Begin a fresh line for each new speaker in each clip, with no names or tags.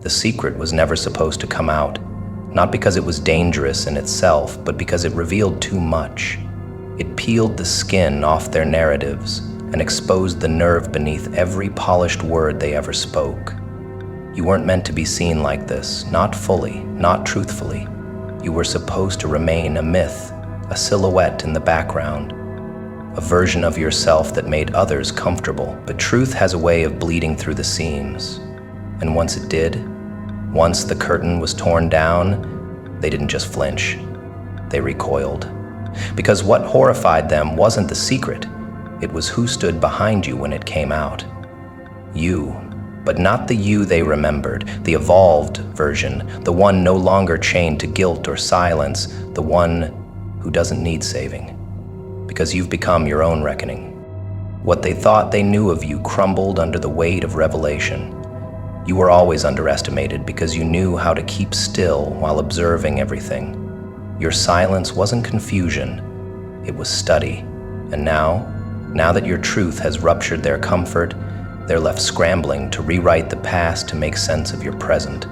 The secret was never supposed to come out, not because it was dangerous in itself, but because it revealed too much. It peeled the skin off their narratives and exposed the nerve beneath every polished word they ever spoke. You weren't meant to be seen like this, not fully, not truthfully. You were supposed to remain a myth, a silhouette in the background, a version of yourself that made others comfortable. But truth has a way of bleeding through the seams. And once it did, once the curtain was torn down, they didn't just flinch, they recoiled. Because what horrified them wasn't the secret, it was who stood behind you when it came out. You, but not the you they remembered, the evolved version, the one no longer chained to guilt or silence, the one who doesn't need saving. Because you've become your own reckoning. What they thought they knew of you crumbled under the weight of revelation. You were always underestimated because you knew how to keep still while observing everything. Your silence wasn't confusion, it was study. And now that your truth has ruptured their comfort, they're left scrambling to rewrite the past to make sense of your present.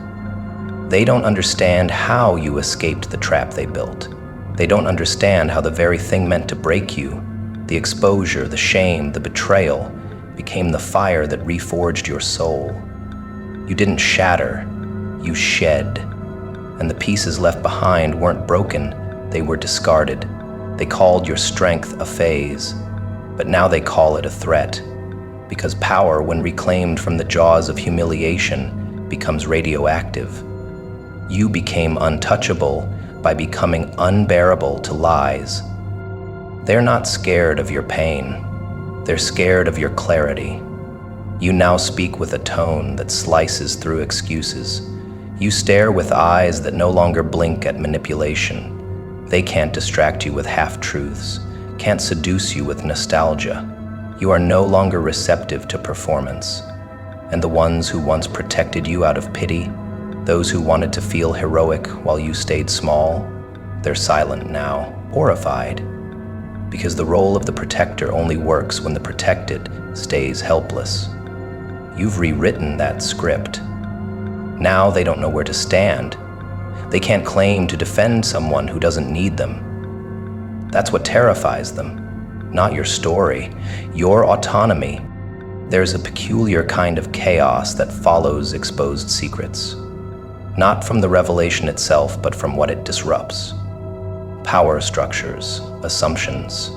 They don't understand how you escaped the trap they built. They don't understand how the very thing meant to break you, the exposure, the shame, the betrayal, became the fire that reforged your soul. You didn't shatter, you shed. And the pieces left behind weren't broken, they were discarded. They called your strength a phase, but now they call it a threat. Because power, when reclaimed from the jaws of humiliation, becomes radioactive. You became untouchable by becoming unbearable to lies. They're not scared of your pain. They're scared of your clarity. You now speak with a tone that slices through excuses. You stare with eyes that no longer blink at manipulation. They can't distract you with half-truths, can't seduce you with nostalgia. You are no longer receptive to performance. And the ones who once protected you out of pity, those who wanted to feel heroic while you stayed small, they're silent now, horrified. Because the role of the protector only works when the protected stays helpless. You've rewritten that script. Now they don't know where to stand. They can't claim to defend someone who doesn't need them. That's what terrifies them. Not your story, your autonomy. There's a peculiar kind of chaos that follows exposed secrets. Not from the revelation itself, but from what it disrupts. Power structures, assumptions,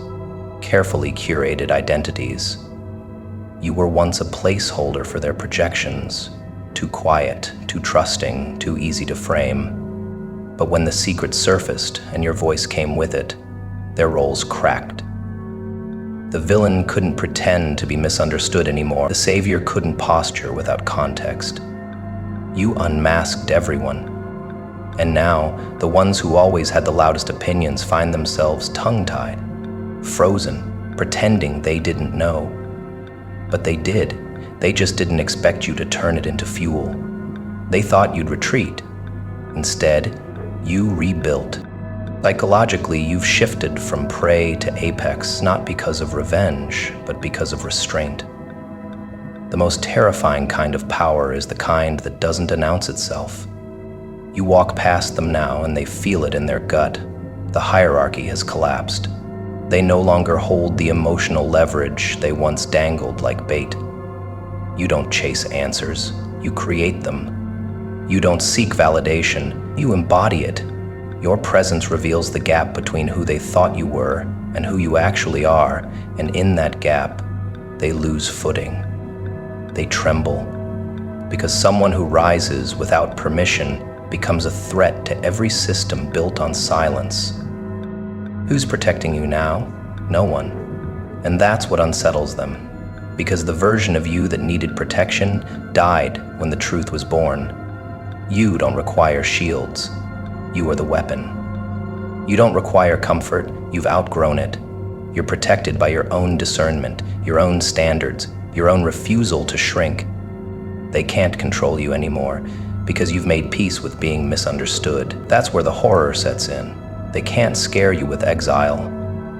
carefully curated identities. You were once a placeholder for their projections, too quiet, too trusting, too easy to frame. But when the secret surfaced and your voice came with it, their roles cracked. The villain couldn't pretend to be misunderstood anymore. The savior couldn't posture without context. You unmasked everyone. And now, the ones who always had the loudest opinions find themselves tongue-tied, frozen, pretending they didn't know. But they did. They just didn't expect you to turn it into fuel. They thought you'd retreat. Instead, you rebuilt. Psychologically, you've shifted from prey to apex, not because of revenge, but because of restraint. The most terrifying kind of power is the kind that doesn't announce itself. You walk past them now and they feel it in their gut. The hierarchy has collapsed. They no longer hold the emotional leverage they once dangled like bait. You don't chase answers, you create them. You don't seek validation, you embody it. Your presence reveals the gap between who they thought you were and who you actually are, and in that gap, they lose footing. They tremble, because someone who rises without permission becomes a threat to every system built on silence. Who's protecting you now? No one. And that's what unsettles them, because the version of you that needed protection died when the truth was born. You don't require shields. You are the weapon. You don't require comfort, you've outgrown it. You're protected by your own discernment, your own standards, your own refusal to shrink. They can't control you anymore because you've made peace with being misunderstood. That's where the horror sets in. They can't scare you with exile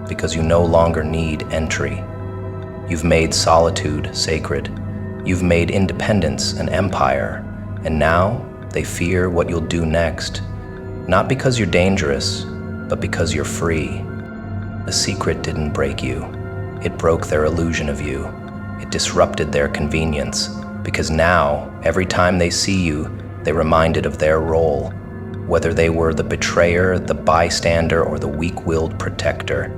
because you no longer need entry. You've made solitude sacred. You've made independence an empire. And now They fear what you'll do next, not because you're dangerous, but because you're free. The secret didn't break you. It broke their illusion of you. It disrupted their convenience, because now, every time they see you, they're reminded of their role, whether they were the betrayer, the bystander, or the weak-willed protector.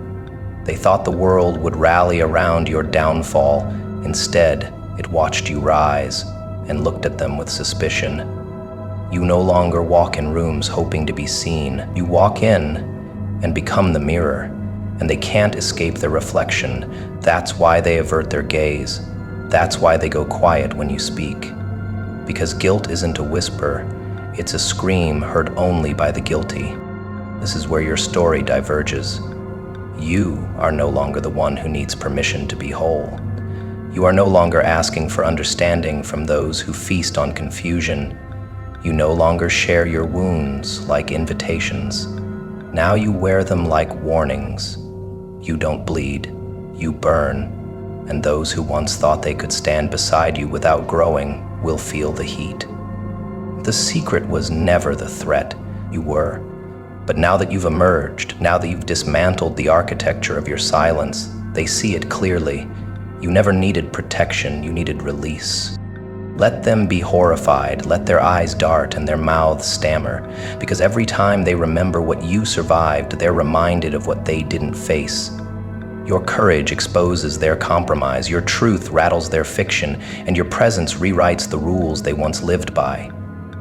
They thought the world would rally around your downfall. Instead, it watched you rise and looked at them with suspicion. You no longer walk in rooms hoping to be seen. You walk in and become the mirror, and they can't escape their reflection. That's why they avert their gaze. That's why they go quiet when you speak. Because guilt isn't a whisper, it's a scream heard only by the guilty. This is where your story diverges. You are no longer the one who needs permission to be whole. You are no longer asking for understanding from those who feast on confusion. You no longer share your wounds like invitations. Now you wear them like warnings. You don't bleed, you burn, and those who once thought they could stand beside you without growing will feel the heat. The secret was never the threat, you were. But now that you've emerged, now that you've dismantled the architecture of your silence, they see it clearly. You never needed protection, you needed release. Let them be horrified, let their eyes dart and their mouths stammer, because every time they remember what you survived, they're reminded of what they didn't face. Your courage exposes their compromise, your truth rattles their fiction, and your presence rewrites the rules they once lived by.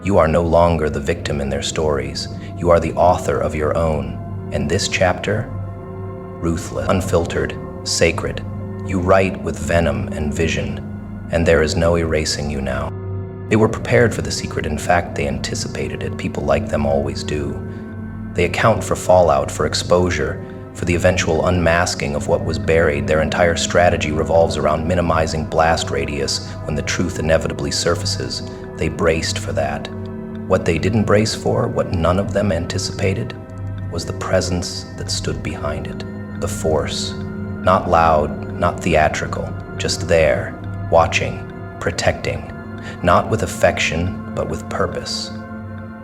You are no longer the victim in their stories. You are the author of your own. And this chapter? Ruthless, unfiltered, sacred. You write with venom and vision, and there is no erasing you now. They were prepared for the secret. In fact, they anticipated it. People like them always do. They account for fallout, for exposure, for the eventual unmasking of what was buried. Their entire strategy revolves around minimizing blast radius when the truth inevitably surfaces. They braced for that. What they didn't brace for, what none of them anticipated, was the presence that stood behind it. The force. Not loud, not theatrical, just there, watching, protecting, not with affection, but with purpose.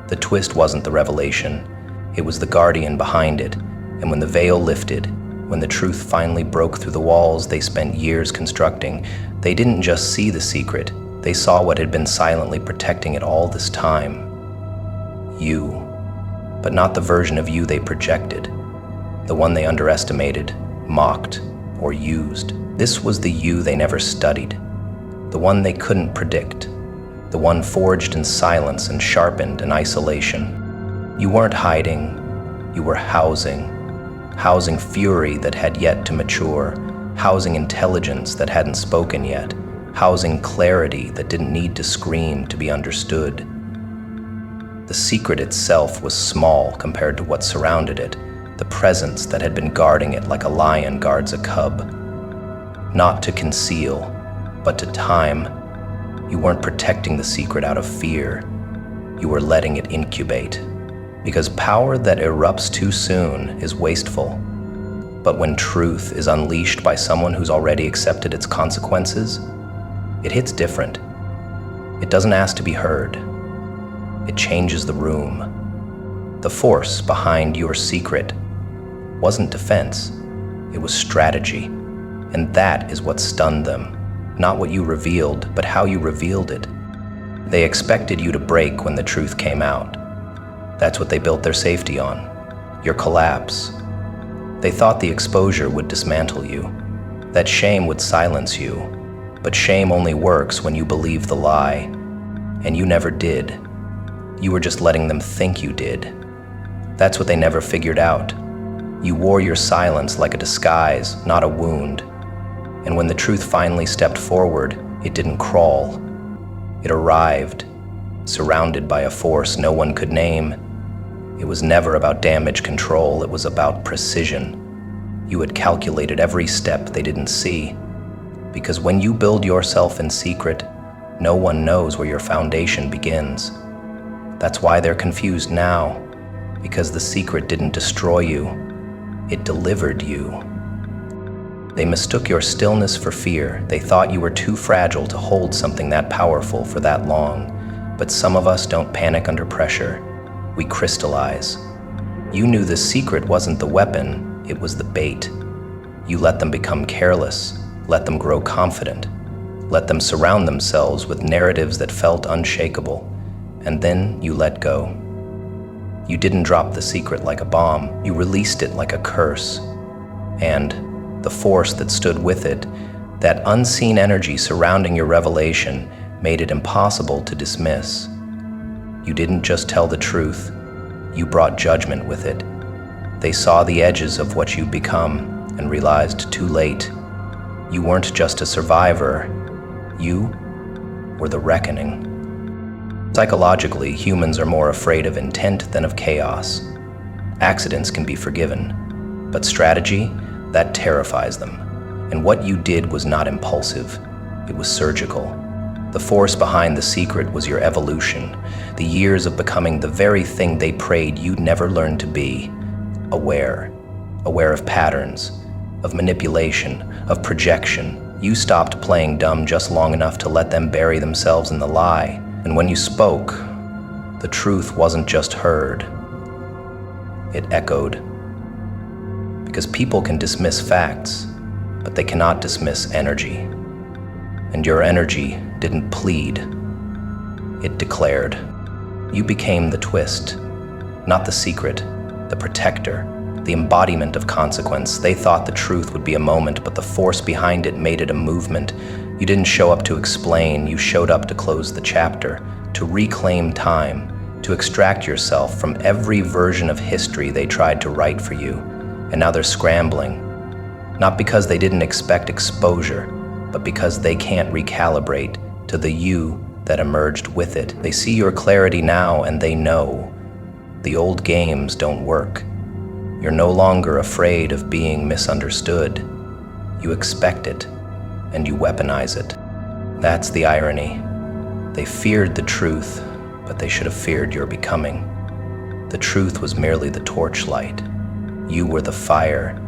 The twist wasn't the revelation, it was the guardian behind it, and when the veil lifted, when the truth finally broke through the walls they spent years constructing, they didn't just see the secret, they saw what had been silently protecting it all this time. You, but not the version of you they projected, the one they underestimated, mocked, or used. This was the you they never studied, the one they couldn't predict, the one forged in silence and sharpened in isolation. You weren't hiding, you were housing fury that had yet to mature, housing intelligence that hadn't spoken yet, housing clarity that didn't need to scream to be understood. The secret itself was small compared to what surrounded it, the presence that had been guarding it like a lion guards a cub. Not to conceal, but to time. You weren't protecting the secret out of fear. You were letting it incubate. Because power that erupts too soon is wasteful. But when truth is unleashed by someone who's already accepted its consequences, it hits different. It doesn't ask to be heard. It changes the room. The force behind your secret wasn't defense, it was strategy. And that is what stunned them. Not what you revealed, but how you revealed it. They expected you to break when the truth came out. That's what they built their safety on, your collapse. They thought the exposure would dismantle you, that shame would silence you. But shame only works when you believe the lie, and you never did. You were just letting them think you did. That's what they never figured out. You wore your silence like a disguise, not a wound. And when the truth finally stepped forward, it didn't crawl. It arrived, surrounded by a force no one could name. It was never about damage control, it was about precision. You had calculated every step they didn't see. Because when you build yourself in secret, no one knows where your foundation begins. That's why they're confused now, because the secret didn't destroy you, it delivered you. They mistook your stillness for fear. They thought you were too fragile to hold something that powerful for that long. But some of us don't panic under pressure. We crystallize. You knew the secret wasn't the weapon, it was the bait. You let them become careless, let them grow confident, let them surround themselves with narratives that felt unshakable, and then you let go. You didn't drop the secret like a bomb, you released it like a curse. And the force that stood with it, that unseen energy surrounding your revelation, made it impossible to dismiss. You didn't just tell the truth, you brought judgment with it. They saw the edges of what you'd become and realized too late. You weren't just a survivor, you were the reckoning. Psychologically, humans are more afraid of intent than of chaos. Accidents can be forgiven, but strategy, that terrifies them. And what you did was not impulsive, it was surgical. The force behind the secret was your evolution, the years of becoming the very thing they prayed you'd never learn to be. Aware of patterns, of manipulation, of projection. You stopped playing dumb just long enough to let them bury themselves in the lie. And when you spoke, the truth wasn't just heard, it echoed. Because people can dismiss facts, but they cannot dismiss energy. And your energy didn't plead, it declared. You became the twist, not the secret, the protector, the embodiment of consequence. They thought the truth would be a moment, but the force behind it made it a movement. You didn't show up to explain, you showed up to close the chapter, to reclaim time, to extract yourself from every version of history they tried to write for you. And now they're scrambling, not because they didn't expect exposure, but because they can't recalibrate to the you that emerged with it. They see your clarity now and they know the old games don't work. You're no longer afraid of being misunderstood. You expect it, and you weaponize it. That's the irony. They feared the truth, but they should have feared your becoming. The truth was merely the torchlight. You were the fire.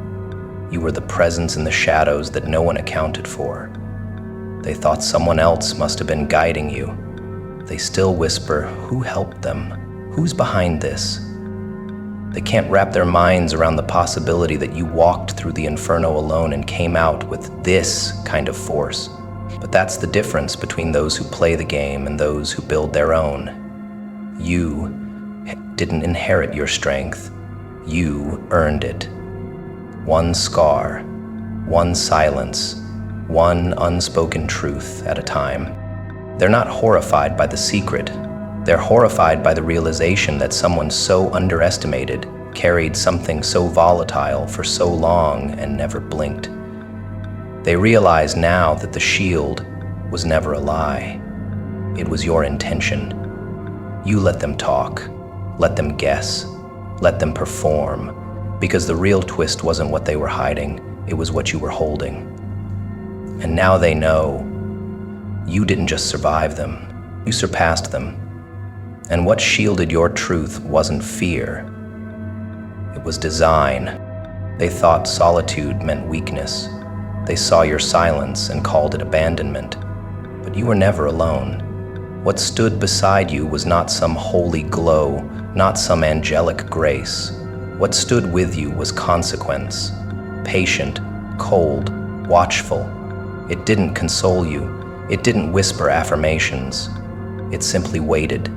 You were the presence in the shadows that no one accounted for. They thought someone else must have been guiding you. They still whisper, who helped them? Who's behind this? They can't wrap their minds around the possibility that you walked through the inferno alone and came out with this kind of force. But that's the difference between those who play the game and those who build their own. You didn't inherit your strength. You earned it. One scar, one silence, one unspoken truth at a time. They're not horrified by the secret. They're horrified by the realization that someone so underestimated carried something so volatile for so long and never blinked. They realize now that the shield was never a lie. It was your intention. You let them talk, let them guess, let them perform, because the real twist wasn't what they were hiding, it was what you were holding. And now they know you didn't just survive them, you surpassed them. And what shielded your truth wasn't fear, it was design. They thought solitude meant weakness. They saw your silence and called it abandonment. But you were never alone. What stood beside you was not some holy glow, not some angelic grace. What stood with you was consequence, patient, cold, watchful. It didn't console you. It didn't whisper affirmations. It simply waited.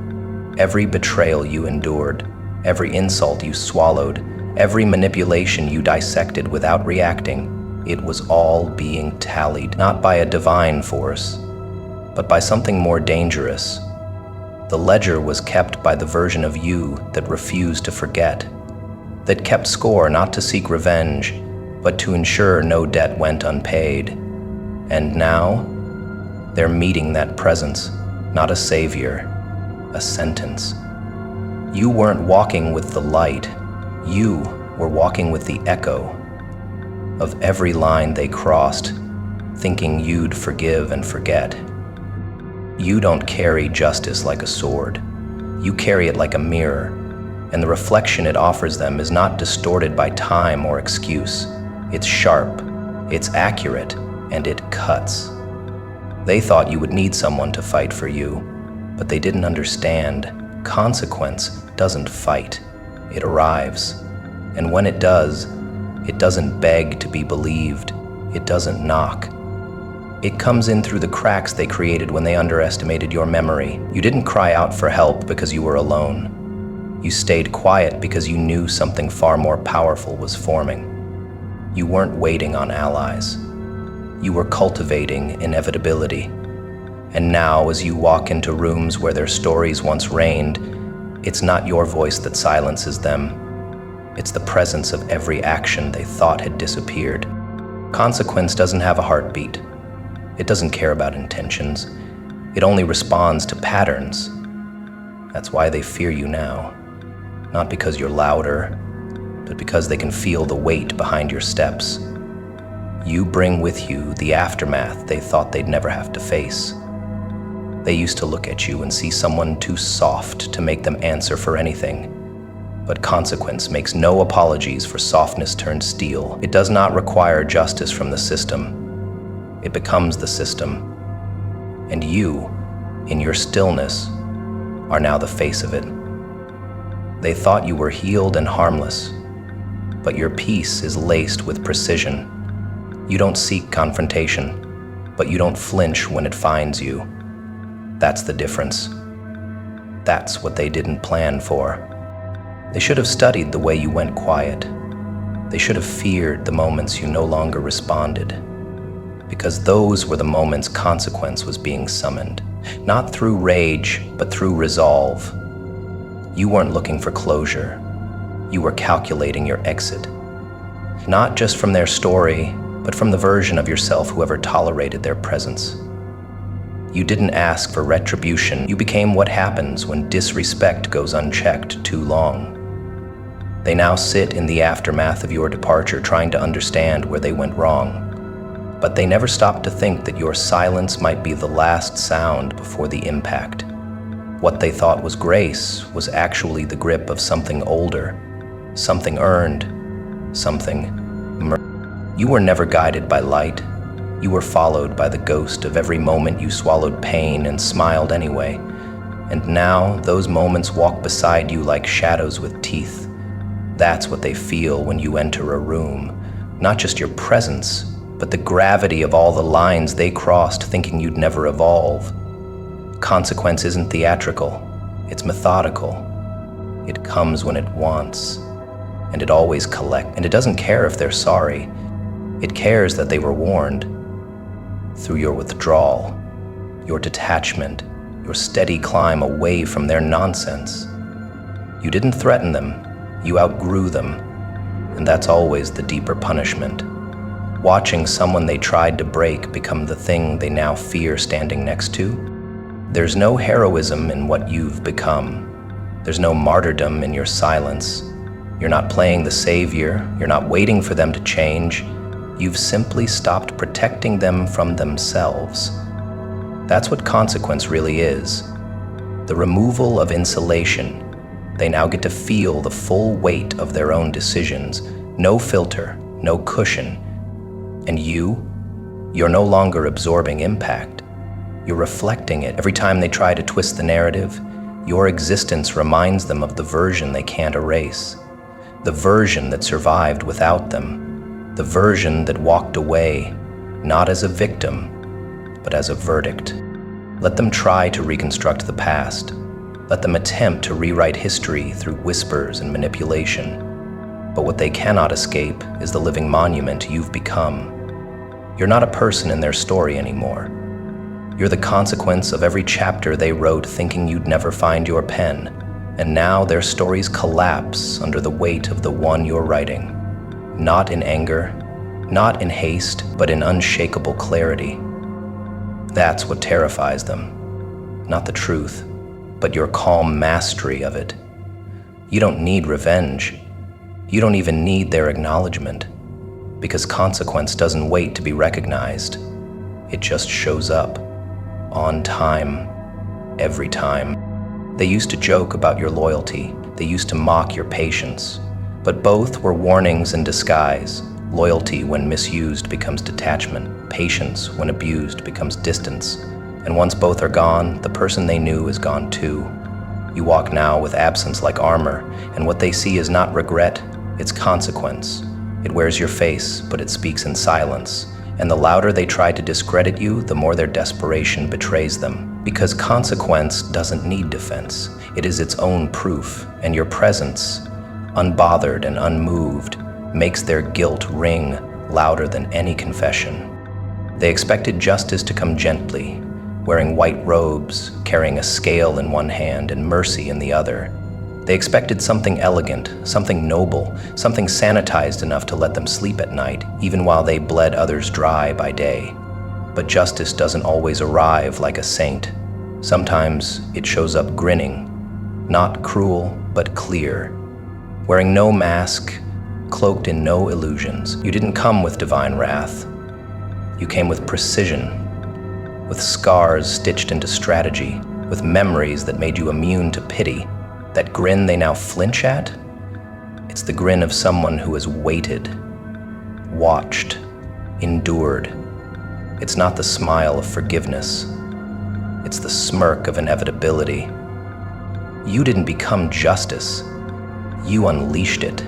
Every betrayal you endured, every insult you swallowed, every manipulation you dissected without reacting, it was all being tallied, not by a divine force, but by something more dangerous. The ledger was kept by the version of you that refused to forget, that kept score not to seek revenge, but to ensure no debt went unpaid. And now, they're meeting that presence, not a savior, a sentence. You weren't walking with the light, you were walking with the echo of every line they crossed, thinking you'd forgive and forget. You don't carry justice like a sword. You carry it like a mirror, and the reflection it offers them is not distorted by time or excuse. It's sharp, it's accurate, and it cuts. They thought you would need someone to fight for you, But they didn't understand. Consequence doesn't fight. It arrives. And when it does, it doesn't beg to be believed. It doesn't knock. It comes in through the cracks they created when they underestimated your memory. You didn't cry out for help because you were alone. You stayed quiet because you knew something far more powerful was forming. You weren't waiting on allies. You were cultivating inevitability. And now, as you walk into rooms where their stories once reigned, it's not your voice that silences them. It's the presence of every action they thought had disappeared. Consequence doesn't have a heartbeat. It doesn't care about intentions. It only responds to patterns. That's why they fear you now. Not because you're louder, but because they can feel the weight behind your steps. You bring with you the aftermath they thought they'd never have to face. They used to look at you and see someone too soft to make them answer for anything. But consequence makes no apologies for softness turned steel. It does not require justice from the system. It becomes the system. And you, in your stillness, are now the face of it. They thought you were healed and harmless, but your peace is laced with precision. You don't seek confrontation, but you don't flinch when it finds you. That's the difference. That's what they didn't plan for. They should have studied the way you went quiet. They should have feared the moments you no longer responded, because those were the moments consequence was being summoned, not through rage, but through resolve. You weren't looking for closure. You were calculating your exit, not just from their story, but from the version of yourself whoever tolerated their presence. You didn't ask for retribution. You became what happens when disrespect goes unchecked too long. They now sit in the aftermath of your departure trying to understand where they went wrong. But they never stopped to think that your silence might be the last sound before the impact. What they thought was grace was actually the grip of something older, something earned, something murdered. You were never guided by light. You were followed by the ghost of every moment you swallowed pain and smiled anyway. And now those moments walk beside you like shadows with teeth. That's what they feel when you enter a room. Not just your presence, but the gravity of all the lines they crossed thinking you'd never evolve. Consequence isn't theatrical, it's methodical. It comes when it wants, and it always collects. And it doesn't care if they're sorry. It cares that they were warned. Through your withdrawal, your detachment, your steady climb away from their nonsense. You didn't threaten them, you outgrew them, and that's always the deeper punishment. Watching someone they tried to break become the thing they now fear standing next to. There's no heroism in what you've become. There's no martyrdom in your silence. You're not playing the savior. You're not waiting for them to change. You've simply stopped protecting them from themselves. That's what consequence really is. The removal of insulation. They now get to feel the full weight of their own decisions. No filter, no cushion. And you're no longer absorbing impact. You're reflecting it. Every time they try to twist the narrative, your existence reminds them of the version they can't erase. The version that survived without them. The version that walked away, not as a victim, but as a verdict. Let them try to reconstruct the past. Let them attempt to rewrite history through whispers and manipulation. But what they cannot escape is the living monument you've become. You're not a person in their story anymore. You're the consequence of every chapter they wrote thinking you'd never find your pen, and now their stories collapse under the weight of the one you're writing. Not in anger, not in haste, but in unshakable clarity. That's what terrifies them. Not the truth, but your calm mastery of it. You don't need revenge. You don't even need their acknowledgement, because consequence doesn't wait to be recognized. It just shows up, on time, every time. They used to joke about your loyalty. They used to mock your patience. But both were warnings in disguise. Loyalty, when misused, becomes detachment. Patience, when abused, becomes distance. And once both are gone, the person they knew is gone too. You walk now with absence like armor, and what they see is not regret, it's consequence. It wears your face, but it speaks in silence. And the louder they try to discredit you, the more their desperation betrays them. Because consequence doesn't need defense. It is its own proof, and your presence, unbothered and unmoved, makes their guilt ring louder than any confession. They expected justice to come gently, wearing white robes, carrying a scale in one hand and mercy in the other. They expected something elegant, something noble, something sanitized enough to let them sleep at night, even while they bled others dry by day. But justice doesn't always arrive like a saint. Sometimes it shows up grinning, not cruel, but clear. Wearing no mask, cloaked in no illusions. You didn't come with divine wrath. You came with precision, with scars stitched into strategy, with memories that made you immune to pity. That grin they now flinch at? It's the grin of someone who has waited, watched, endured. It's not the smile of forgiveness. It's the smirk of inevitability. You didn't become justice. You unleashed it.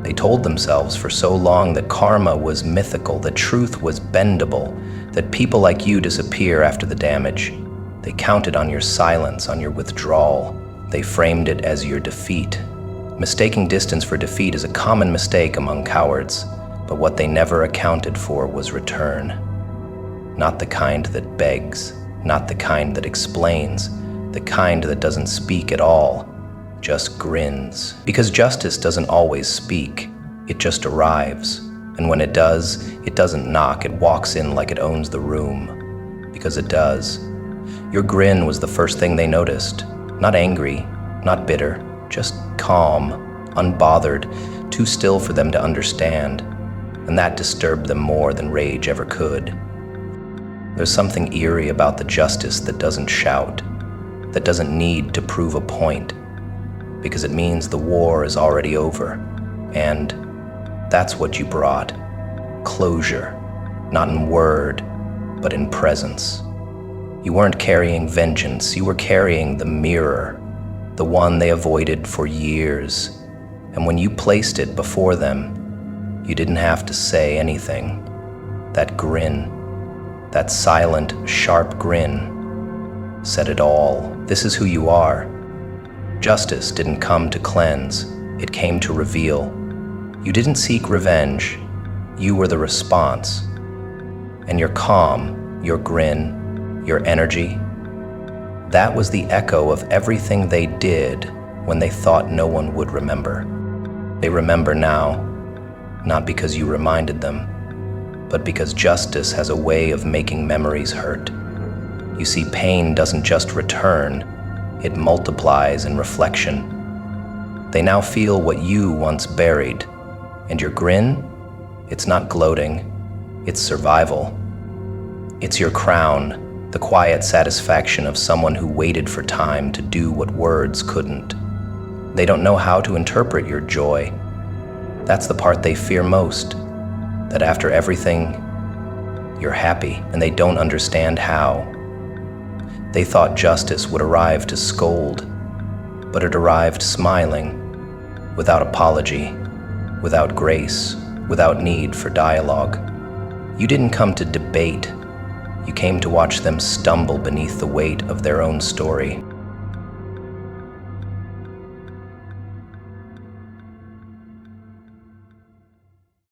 They told themselves for so long that karma was mythical, that truth was bendable, that people like you disappear after the damage. They counted on your silence, on your withdrawal. They framed it as your defeat. Mistaking distance for defeat is a common mistake among cowards, but what they never accounted for was return. Not the kind that begs, not the kind that explains, the kind that doesn't speak at all, just grins. Because justice doesn't always speak, it just arrives. And when it does, it doesn't knock, it walks in like it owns the room. Because it does. Your grin was the first thing they noticed. Not angry, not bitter, just calm, unbothered, too still for them to understand. And that disturbed them more than rage ever could. There's something eerie about the justice that doesn't shout, that doesn't need to prove a point, because it means the war is already over. And that's what you brought. Closure, not in word, but in presence. You weren't carrying vengeance, you were carrying the mirror, the one they avoided for years. And when you placed it before them, you didn't have to say anything. That grin, that silent, sharp grin, said it all. This is who you are. Justice didn't come to cleanse, it came to reveal. You didn't seek revenge, you were the response. And your calm, your grin, your energy, that was the echo of everything they did when they thought no one would remember. They remember now, not because you reminded them, but because justice has a way of making memories hurt. You see, pain doesn't just return, it multiplies in reflection. They now feel what you once buried, and your grin, it's not gloating, it's survival. It's your crown, the quiet satisfaction of someone who waited for time to do what words couldn't. They don't know how to interpret your joy. That's the part they fear most, that after everything, you're happy, and they don't understand how. They thought justice would arrive to scold, but it arrived smiling, without apology, without grace, without need for dialogue. You didn't come to debate. You came to watch them stumble beneath the weight of their own story.